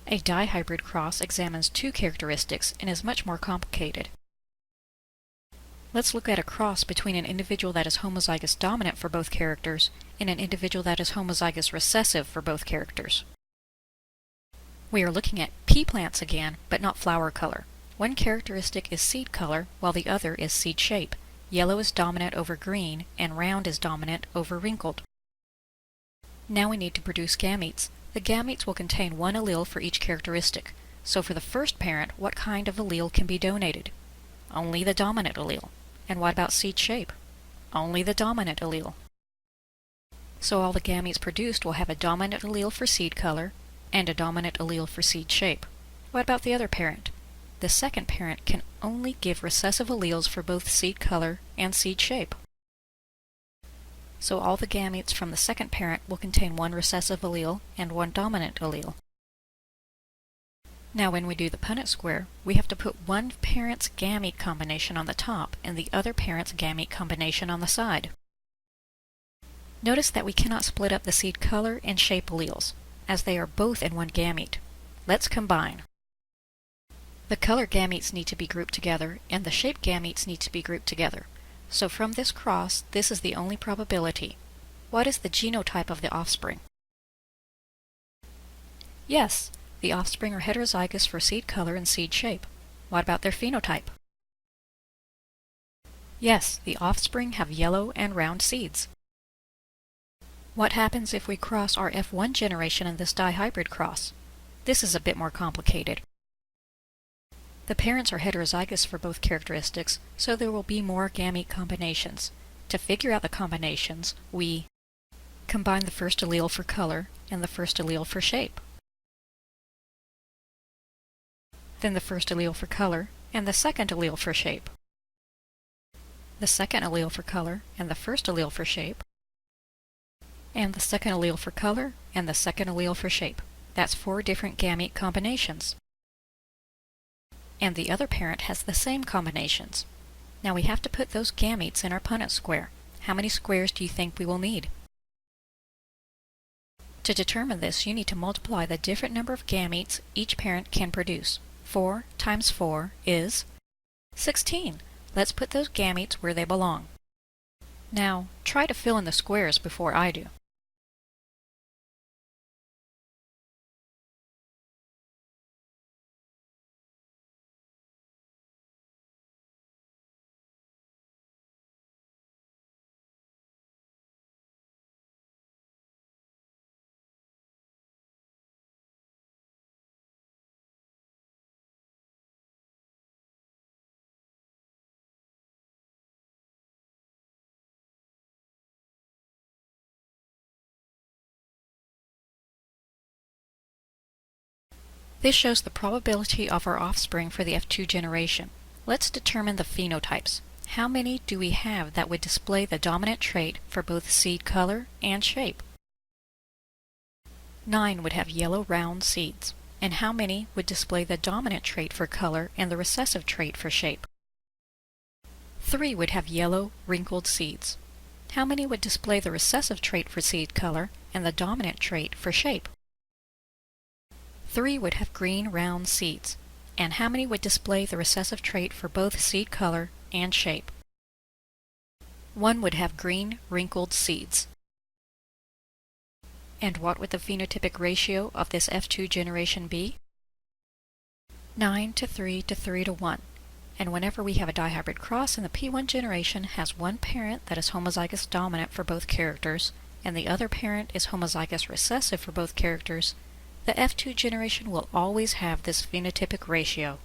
A dihybrid cross examines two characteristics and is much more complicated. Let's look at a cross between an individual that is homozygous dominant for both characters and an individual that is homozygous recessive for both characters. We are looking at pea plants again, but not flower color. One characteristic is seed color, while the other is seed shape. Yellow is dominant over green, and round is dominant over wrinkled. Now we need to produce gametes. The gametes will contain one allele for each characteristic. So for the first parent, what kind of allele can be donated? Only the dominant allele. And what about seed shape? Only the dominant allele. So all the gametes produced will have a dominant allele for seed color and a dominant allele for seed shape. What about the other parent? The second parent can only give recessive alleles for both seed color and seed shape. So all the gametes from the second parent will contain one recessive allele and one dominant allele. Now when we do the Punnett square, we have to put one parent's gamete combination on the top and the other parent's gamete combination on the side. Notice that we cannot split up the seed color and shape alleles, as they are both in one gamete. Let's combine. The color gametes need to be grouped together, and the shape gametes need to be grouped together. So from this cross, this is the only probability. What is the genotype of the offspring? Yes, the offspring are heterozygous for seed color and seed shape. What about their phenotype? Yes, the offspring have yellow and round seeds. What happens if we cross our F1 generation in this dihybrid cross? This is a bit more complicated. The parents are heterozygous for both characteristics, so there will be more gamete combinations. To figure out the combinations, we combine the first allele for color and the first allele for shape. Then the first allele for color and the second allele for shape. The second allele for color and the first allele for shape. And the second allele for color and the second allele for shape. That's 4 different gamete combinations. And the other parent has the same combinations. Now we have to put those gametes in our Punnett square. How many squares do you think we will need? To determine this, you need to multiply the different number of gametes each parent can produce. 4 times 4 is 16. Let's put those gametes where they belong. Now, try to fill in the squares before I do. This shows the probability of our offspring for the F2 generation. Let's determine the phenotypes. How many do we have that would display the dominant trait for both seed color and shape? 9 would have yellow round seeds. And how many would display the dominant trait for color and the recessive trait for shape? 3 would have yellow wrinkled seeds. How many would display the recessive trait for seed color and the dominant trait for shape? 3 would have green round seeds. And how many would display the recessive trait for both seed color and shape? 1 would have green wrinkled seeds. And what would the phenotypic ratio of this F2 generation be? 9 to 3 to 3 to 1. And whenever we have a dihybrid cross and the P1 generation has one parent that is homozygous dominant for both characters, and the other parent is homozygous recessive for both characters, the F2 generation will always have this phenotypic ratio.